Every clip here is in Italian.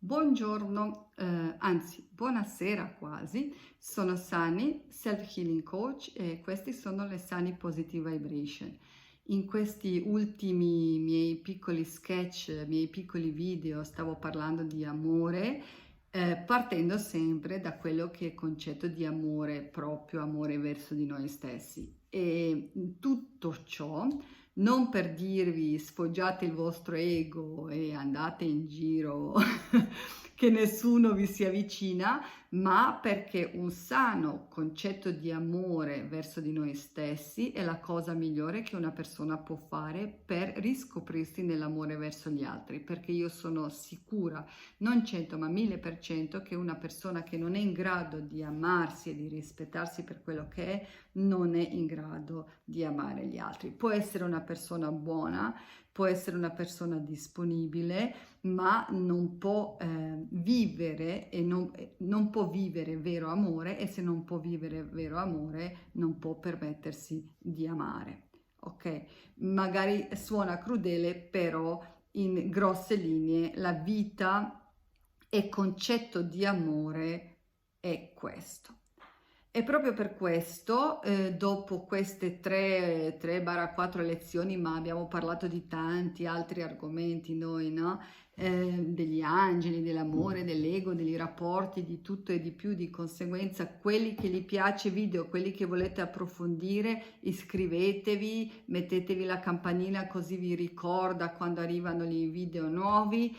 Buongiorno, anzi buonasera quasi, sono Sani, Self Healing Coach e questi sono le Sani Positive Vibration. In questi ultimi miei piccoli sketch, miei piccoli video stavo parlando di amore, partendo sempre da quello che è il concetto di amore proprio, amore verso di noi stessi. E tutto ciò non per dirvi sfoggiate il vostro ego e andate in giro che nessuno vi si avvicina, ma perché un sano concetto di amore verso di noi stessi è la cosa migliore che una persona può fare per riscoprirsi nell'amore verso gli altri, perché io sono sicura, non 100 ma 1000%, che una persona che non è in grado di amarsi e di rispettarsi per quello che è, non è in grado di amare gli altri. Può essere una persona buona, può essere una persona disponibile, ma non può vivere e non può vivere vero amore, e se non può vivere vero amore non può permettersi di amare. Ok? Magari suona crudele, però in grosse linee la vita e concetto di amore è questo. E proprio per questo, dopo queste 3-4 lezioni, ma abbiamo parlato di tanti altri argomenti noi, no? Degli angeli, dell'amore, dell'ego, dei rapporti, di tutto e di più, di conseguenza quelli che gli piace video, quelli che volete approfondire, iscrivetevi, mettetevi la campanina così vi ricorda quando arrivano i video nuovi.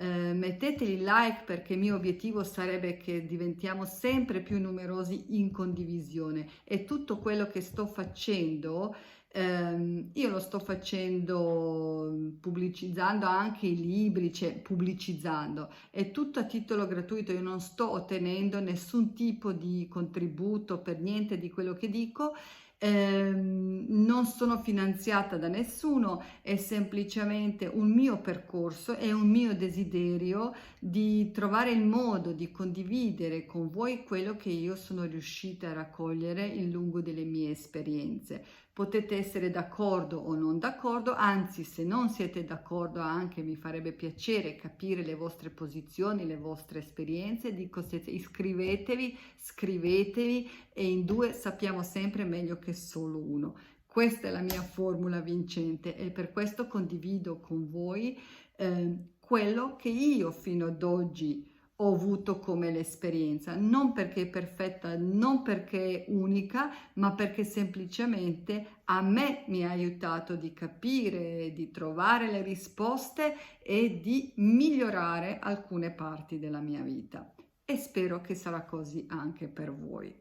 Metteteli like, perché il mio obiettivo sarebbe che diventiamo sempre più numerosi in condivisione, e tutto quello che sto facendo io lo sto facendo pubblicizzando anche i libri, cioè pubblicizzando, è tutto a titolo gratuito, io non sto ottenendo nessun tipo di contributo per niente di quello che dico. Non sono finanziata da nessuno, è semplicemente un mio percorso, è un mio desiderio di trovare il modo di condividere con voi quello che io sono riuscita a raccogliere in lungo delle mie esperienze. Potete essere d'accordo o non d'accordo, anzi se non siete d'accordo anche mi farebbe piacere capire le vostre posizioni, le vostre esperienze. Dico, iscrivetevi, scrivetevi, e in due sappiamo sempre meglio che solo uno. Questa è la mia formula vincente e per questo condivido con voi quello che io fino ad oggi ho avuto come l'esperienza, non perché è perfetta, non perché è unica, ma perché semplicemente a me mi ha aiutato di capire, di trovare le risposte e di migliorare alcune parti della mia vita. E spero che sarà così anche per voi.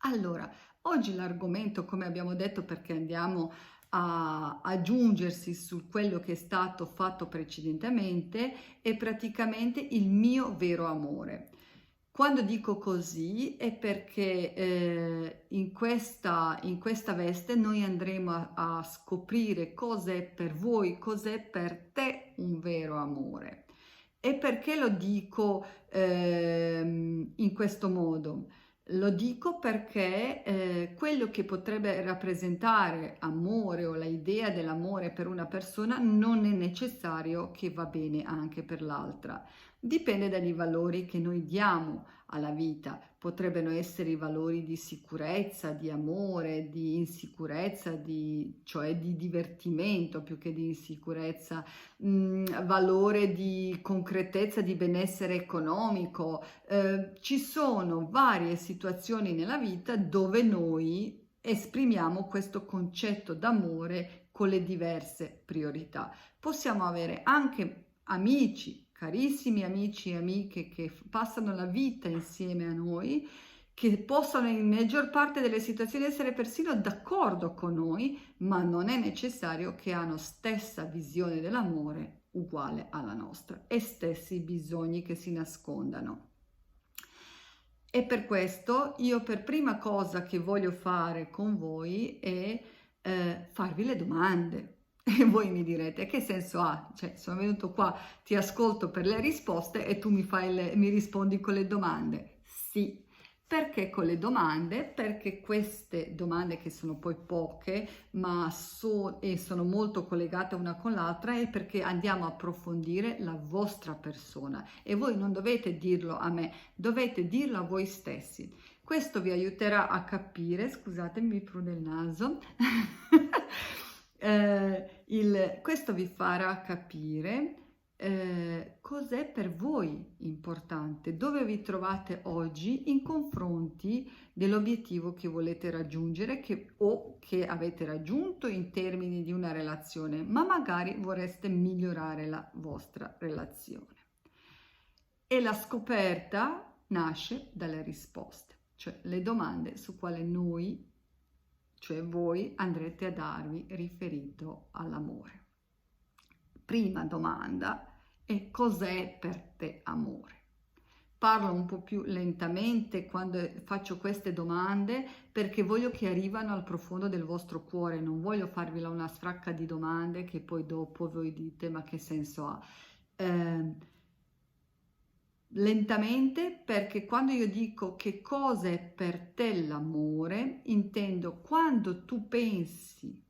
Allora, oggi l'argomento, come abbiamo detto, perché andiamo a aggiungersi su quello che è stato fatto precedentemente, è praticamente il mio vero amore. Quando dico così è perché in questa veste noi andremo a scoprire cos'è per voi, cos'è per te un vero amore. E perché lo dico in questo modo? Lo dico perché quello che potrebbe rappresentare amore o l'idea dell'amore per una persona non è necessario che va bene anche per l'altra. Dipende dai valori che noi diamo alla vita. Potrebbero essere i valori di sicurezza, di amore, di insicurezza, cioè di divertimento più che di insicurezza, valore di concretezza, di benessere economico. Ci sono varie situazioni nella vita dove noi esprimiamo questo concetto d'amore con le diverse priorità. Possiamo avere anche amici, carissimi amici e amiche che passano la vita insieme a noi, che possono in maggior parte delle situazioni essere persino d'accordo con noi, ma non è necessario che hanno stessa visione dell'amore uguale alla nostra e stessi bisogni che si nascondano. E per questo io per prima cosa che voglio fare con voi è farvi le domande. E voi mi direte, che senso ha? Cioè, sono venuto qua, ti ascolto per le risposte e tu mi rispondi con le domande. Sì, Perché con le domande? Perché queste domande, che sono poi poche, ma sono molto collegate una con l'altra, è perché andiamo a approfondire la vostra persona e voi non dovete dirlo a me, dovete dirlo a voi stessi. Questo vi aiuterà a capire, scusatemi, mi prude il naso, questo vi farà capire cos'è per voi importante, dove vi trovate oggi in confronti dell'obiettivo che volete raggiungere o che avete raggiunto in termini di una relazione, ma magari vorreste migliorare la vostra relazione. E la scoperta nasce dalle risposte, cioè le domande su quale noi, cioè voi, andrete a darvi riferito all'amore. Prima domanda è: cos'è per te amore? Parlo un po' più lentamente quando faccio queste domande perché voglio che arrivino al profondo del vostro cuore, non voglio farvi una sfracca di domande che poi dopo voi dite ma che senso ha. Lentamente, perché quando io dico che cosa è per te l'amore, intendo quando tu pensi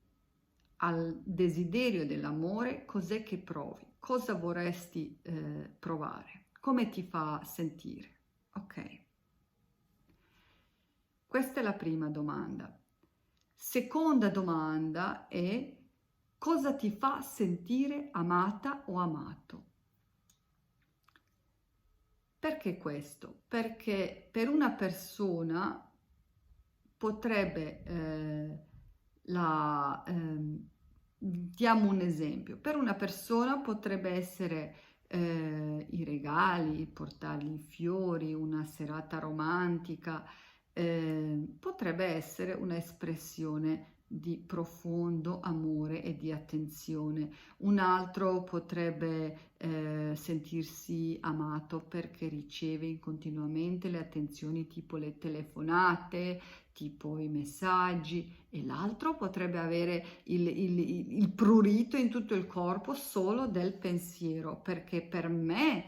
al desiderio dell'amore, cos'è che provi? Cosa vorresti provare? Come ti fa sentire? Ok. Questa è la prima domanda. Seconda domanda è: cosa ti fa sentire amata o amato? Perché questo? Perché per una persona potrebbe diamo un esempio. Per una persona potrebbe essere i regali, portargli i fiori, una serata romantica, potrebbe essere un'espressione di profondo amore e di attenzione. Un altro potrebbe sentirsi amato perché riceve continuamente le attenzioni, tipo le telefonate, tipo i messaggi, e l'altro potrebbe avere il prurito in tutto il corpo solo del pensiero, perché per me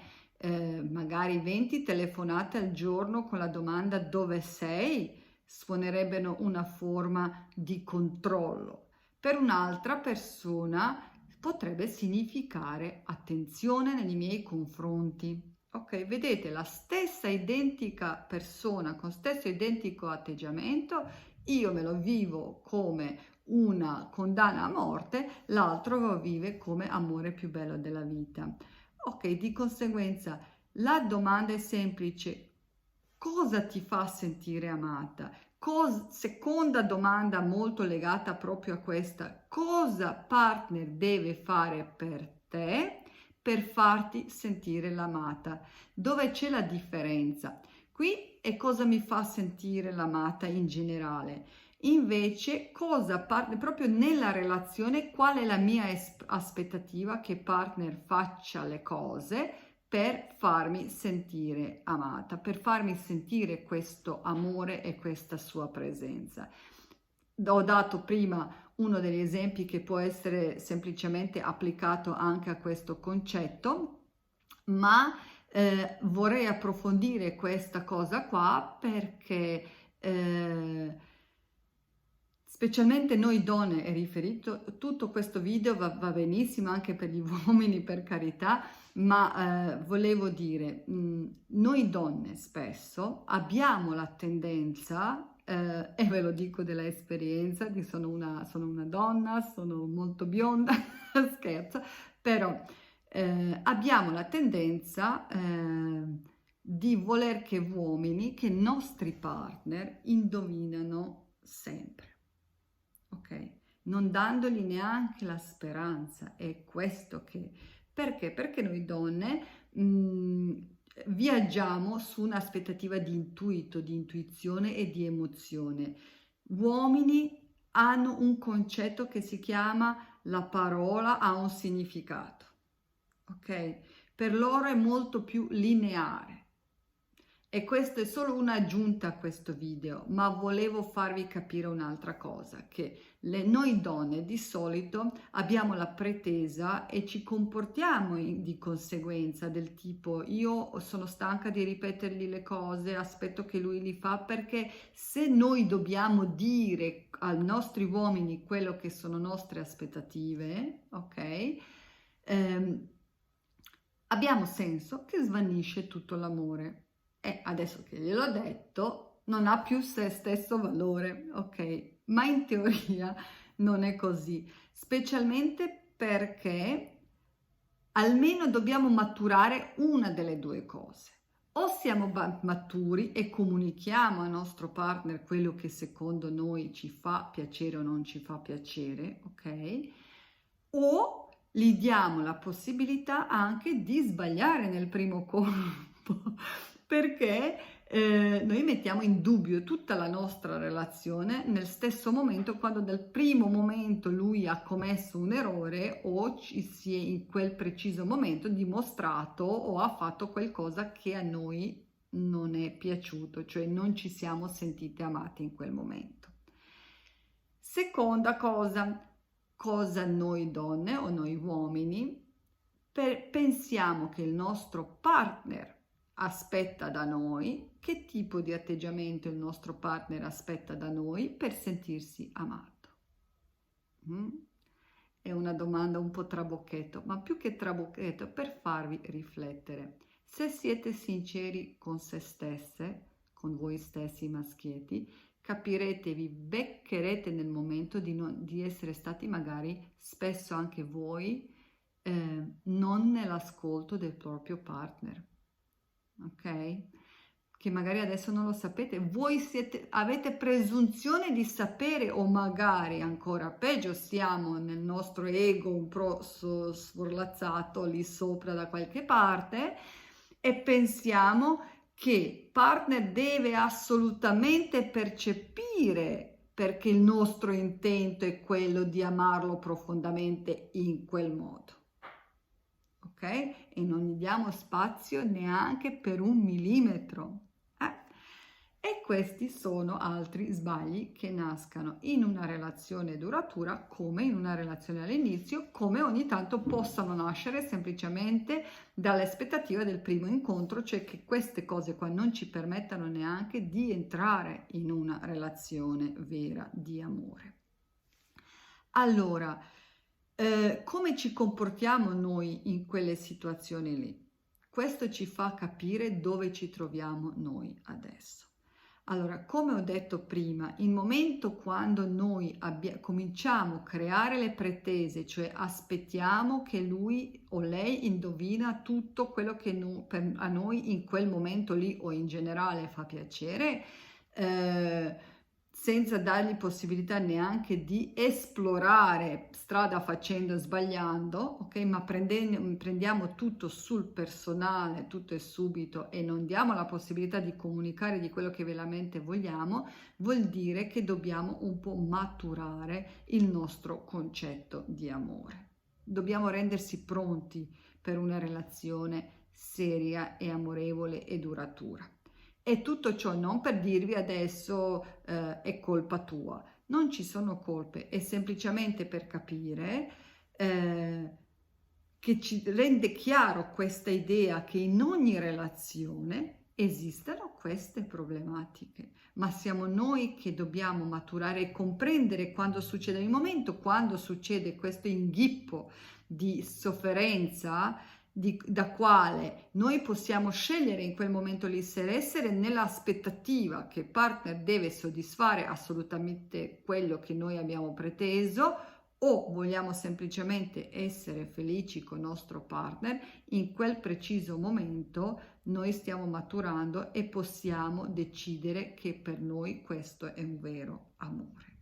magari 20 telefonate al giorno con la domanda dove sei suonerebbero una forma di controllo. Per un'altra persona potrebbe significare attenzione nei miei confronti. Ok, vedete, la stessa identica persona con stesso identico atteggiamento, io me lo vivo come una condanna a morte, l'altro lo vive come amore più bello della vita. Ok, di conseguenza la domanda è semplice: cosa ti fa sentire amata? Seconda domanda molto legata proprio a questa: cosa partner deve fare per te per farti sentire l'amata? Dove c'è la differenza? Qui è cosa mi fa sentire l'amata in generale. Invece, cosa proprio nella relazione, qual è la mia aspettativa che partner faccia le cose per farmi sentire amata, per farmi sentire questo amore e questa sua presenza. Ho dato prima uno degli esempi che può essere semplicemente applicato anche a questo concetto, ma vorrei approfondire questa cosa qua perché specialmente noi donne, è riferito, tutto questo video va benissimo anche per gli uomini, per carità, ma volevo dire, noi donne spesso abbiamo la tendenza, e ve lo dico della esperienza, sono una donna, sono molto bionda, scherzo, però abbiamo la tendenza di voler che uomini, che i nostri partner indovinano sempre. Ok? Non dandogli neanche la speranza, è questo che... Perché? Perché noi donne viaggiamo su un'aspettativa di intuito, di intuizione e di emozione. Uomini hanno un concetto che si chiama la parola ha un significato, ok? Per loro è molto più lineare. E questo è solo un'aggiunta a questo video, ma volevo farvi capire un'altra cosa, che noi donne di solito abbiamo la pretesa e ci comportiamo di conseguenza, del tipo io sono stanca di ripetergli le cose, aspetto che lui li fa, perché se noi dobbiamo dire ai nostri uomini quello che sono nostre aspettative, ok? Abbiamo senso che svanisce tutto l'amore. E adesso che gliel'ho detto, non ha più se stesso valore, ok? Ma in teoria non è così, specialmente perché almeno dobbiamo maturare una delle due cose. O siamo maturi e comunichiamo al nostro partner quello che secondo noi ci fa piacere o non ci fa piacere, ok? O gli diamo la possibilità anche di sbagliare nel primo colpo, perché noi mettiamo in dubbio tutta la nostra relazione nel stesso momento, quando dal primo momento lui ha commesso un errore o ci si è in quel preciso momento dimostrato o ha fatto qualcosa che a noi non è piaciuto, cioè non ci siamo sentite amate in quel momento. Seconda cosa noi donne o noi uomini pensiamo che il nostro partner aspetta da noi, che tipo di atteggiamento il nostro partner aspetta da noi per sentirsi amato? È una domanda un po' trabocchetto, ma più che trabocchetto per farvi riflettere. Se siete sinceri con se stesse, con voi stessi maschietti, capirete, vi beccherete nel momento di essere stati magari spesso anche voi non nell'ascolto del proprio partner, ok? Che magari adesso non lo sapete, voi avete presunzione di sapere, o magari ancora peggio siamo nel nostro ego un po' sforlazzato lì sopra da qualche parte e pensiamo che partner deve assolutamente percepire, perché il nostro intento è quello di amarlo profondamente in quel modo. Ok? E non gli diamo spazio neanche per un millimetro. E questi sono altri sbagli che nascano in una relazione duratura, come in una relazione all'inizio, come ogni tanto possano nascere semplicemente dall'aspettativa del primo incontro, cioè che queste cose qua non ci permettano neanche di entrare in una relazione vera di amore. Allora, come ci comportiamo noi in quelle situazioni lì? Questo ci fa capire dove ci troviamo noi adesso. Allora, come ho detto prima, il momento quando noi cominciamo a creare le pretese, cioè aspettiamo che lui o lei indovina tutto quello che a noi in quel momento lì o in generale fa piacere, senza dargli possibilità neanche di esplorare strada facendo e sbagliando, ok? Ma prendiamo tutto sul personale, tutto e subito, e non diamo la possibilità di comunicare di quello che veramente vogliamo, vuol dire che dobbiamo un po' maturare il nostro concetto di amore. Dobbiamo rendersi pronti per una relazione seria e amorevole e duratura. E tutto ciò non per dirvi adesso è colpa tua, non ci sono colpe, è semplicemente per capire che ci rende chiaro questa idea che in ogni relazione esistano queste problematiche, ma siamo noi che dobbiamo maturare e comprendere quando succede il momento, quando succede questo inghippo di sofferenza, da quale noi possiamo scegliere in quel momento lì se essere nell'aspettativa che il partner deve soddisfare assolutamente quello che noi abbiamo preteso, o vogliamo semplicemente essere felici con il nostro partner. In quel preciso momento noi stiamo maturando e possiamo decidere che per noi questo è un vero amore.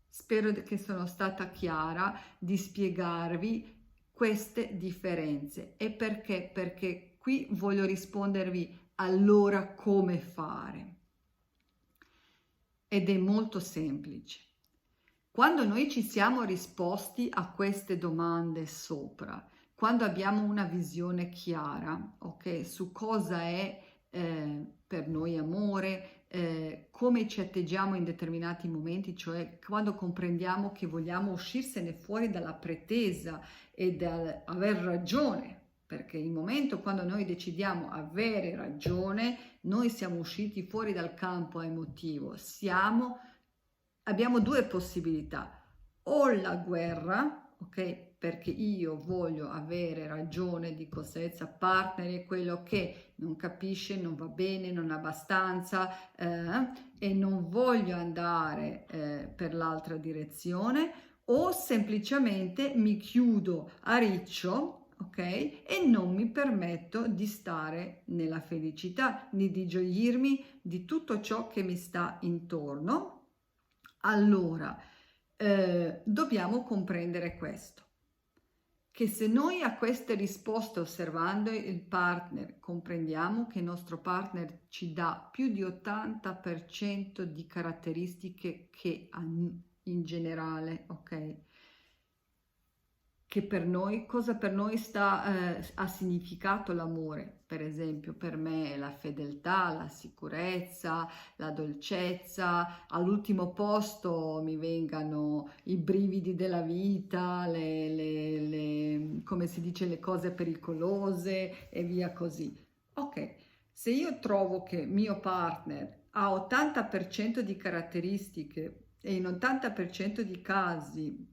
Spero che sono stata chiara di spiegarvi queste differenze. E perché? Perché qui voglio rispondervi allora come fare. Ed è molto semplice. Quando noi ci siamo risposti a queste domande sopra, quando abbiamo una visione chiara, ok, su cosa è per noi amore, come ci atteggiamo in determinati momenti, cioè quando comprendiamo che vogliamo uscirsene fuori dalla pretesa e dal aver ragione, perché il momento quando noi decidiamo avere ragione, noi siamo usciti fuori dal campo emotivo, abbiamo due possibilità, o la guerra, ok? Perché io voglio avere ragione, di conseguenza partner è quello che non capisce, non va bene, non è abbastanza e non voglio andare per l'altra direzione, o semplicemente mi chiudo a riccio, ok? E non mi permetto di stare nella felicità, di gioirmi di tutto ciò che mi sta intorno. Allora, dobbiamo comprendere questo, che se noi a queste risposte, osservando il partner, comprendiamo che il nostro partner ci dà più di 80% di caratteristiche che in generale, ok? Che per noi, cosa per noi ha significato l'amore. Per esempio, per me è la fedeltà, la sicurezza, la dolcezza. All'ultimo posto mi vengano i brividi della vita, come si dice, le cose pericolose e via così. Ok, se io trovo che mio partner ha 80% di caratteristiche e in 80% di casi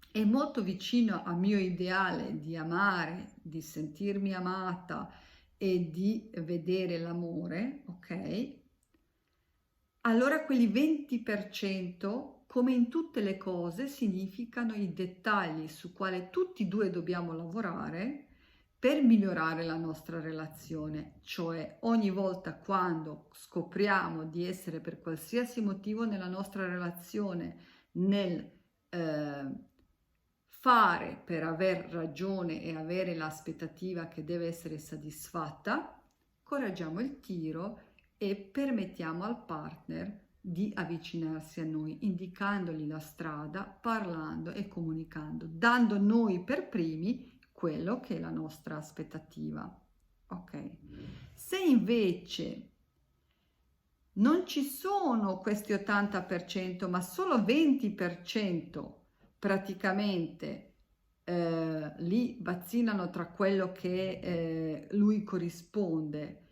è molto vicino al mio ideale di amare, di sentirmi amata e di vedere l'amore, ok? Allora quelli 20%, come in tutte le cose, significano i dettagli su quali tutti e due dobbiamo lavorare per migliorare la nostra relazione, cioè ogni volta quando scopriamo di essere per qualsiasi motivo nella nostra relazione nel fare per aver ragione e avere l'aspettativa che deve essere soddisfatta, coraggiamo il tiro e permettiamo al partner di avvicinarsi a noi, indicandogli la strada, parlando e comunicando, dando noi per primi quello che è la nostra aspettativa. Ok? Se invece non ci sono questi 80%, ma solo 20% praticamente lì bazzinano tra quello che lui corrisponde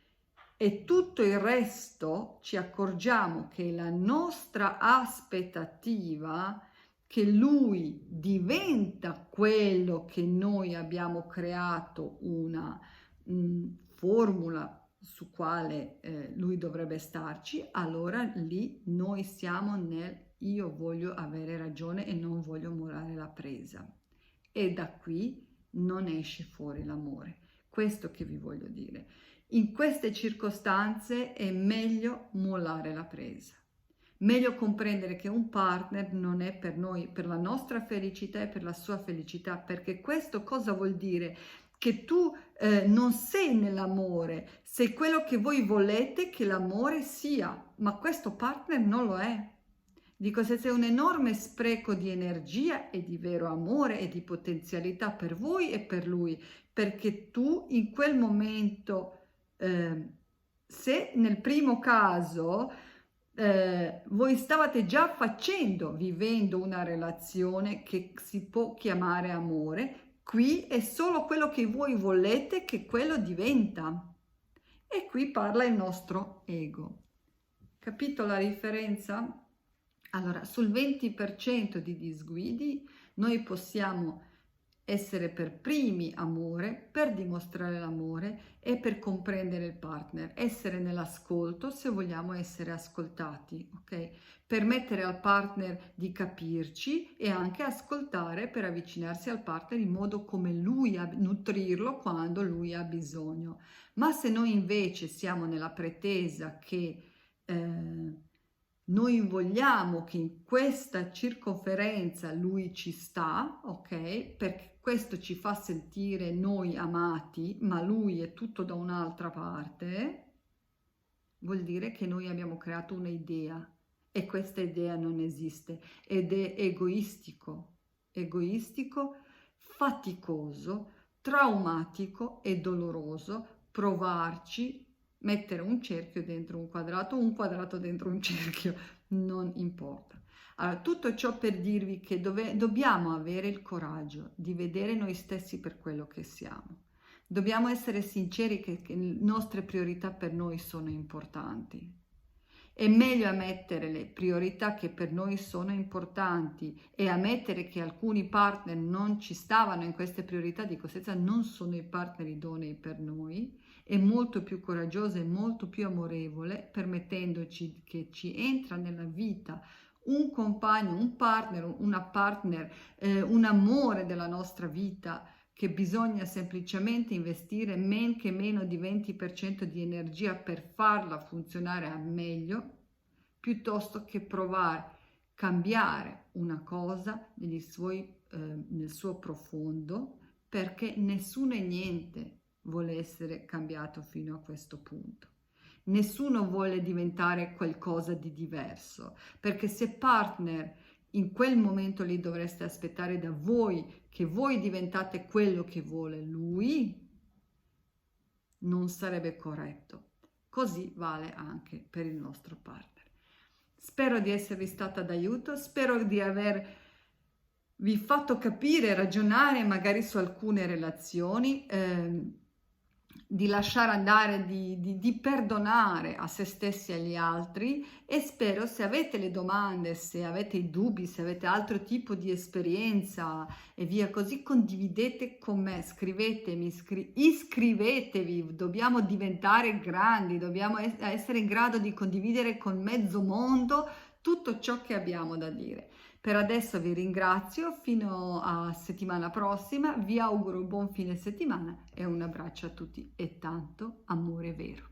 e tutto il resto, ci accorgiamo che la nostra aspettativa che lui diventa quello che noi abbiamo creato una formula su quale lui dovrebbe starci, allora lì noi siamo nel io voglio avere ragione e non voglio mollare la presa. E da qui non esce fuori l'amore. Questo che vi voglio dire. In queste circostanze è meglio mollare la presa. Meglio comprendere che un partner non è per noi, per la nostra felicità e per la sua felicità, perché questo cosa vuol dire? Che tu non sei nell'amore, sei quello che voi volete che l'amore sia, ma questo partner non lo è. Dico, se c'è un enorme spreco di energia e di vero amore e di potenzialità per voi e per lui, perché tu in quel momento, se nel primo caso voi stavate già vivendo una relazione che si può chiamare amore, qui è solo quello che voi volete che quello diventa. E qui parla il nostro ego. Capito la differenza? Allora, sul 20% di disguidi noi possiamo essere per primi amore, per dimostrare l'amore e per comprendere il partner, essere nell'ascolto se vogliamo essere ascoltati, ok? Permettere al partner di capirci e anche ascoltare per avvicinarsi al partner in modo come lui, nutrirlo quando lui ha bisogno. Ma se noi invece siamo nella pretesa che noi vogliamo che in questa circonferenza lui ci sta, ok? Perché questo ci fa sentire noi amati, ma lui è tutto da un'altra parte, vuol dire che noi abbiamo creato un'idea e questa idea non esiste ed è egoistico, faticoso, traumatico e doloroso provarci mettere un cerchio dentro un quadrato dentro un cerchio, non importa. Allora, tutto ciò per dirvi che dobbiamo avere il coraggio di vedere noi stessi per quello che siamo. Dobbiamo essere sinceri che le nostre priorità per noi sono importanti. È meglio ammettere le priorità che per noi sono importanti e ammettere che alcuni partner non ci stavano in queste priorità, di conseguenza non sono i partner idonei per noi. È molto più coraggiosa e molto più amorevole, permettendoci che ci entra nella vita un compagno, un partner, una partner, un amore della nostra vita, che bisogna semplicemente investire men che meno di 20% di energia per farla funzionare al meglio, piuttosto che provare a cambiare una cosa nel suo profondo, perché nessuno e niente vuole essere cambiato fino a questo punto. Nessuno vuole diventare qualcosa di diverso, perché se partner, in quel momento lì dovreste aspettare da voi che voi diventate quello che vuole lui, non sarebbe corretto. Così vale anche per il nostro partner. Spero di esservi stata d'aiuto, spero di avervi fatto capire, ragionare magari su alcune relazioni, di lasciare andare, di perdonare a se stessi e agli altri, e spero, se avete le domande, se avete i dubbi, se avete altro tipo di esperienza e via così, condividete con me, scrivetemi, iscrivetevi, dobbiamo diventare grandi, dobbiamo essere in grado di condividere con mezzo mondo tutto ciò che abbiamo da dire. Per adesso vi ringrazio, fino a settimana prossima, vi auguro un buon fine settimana e un abbraccio a tutti e tanto amore vero.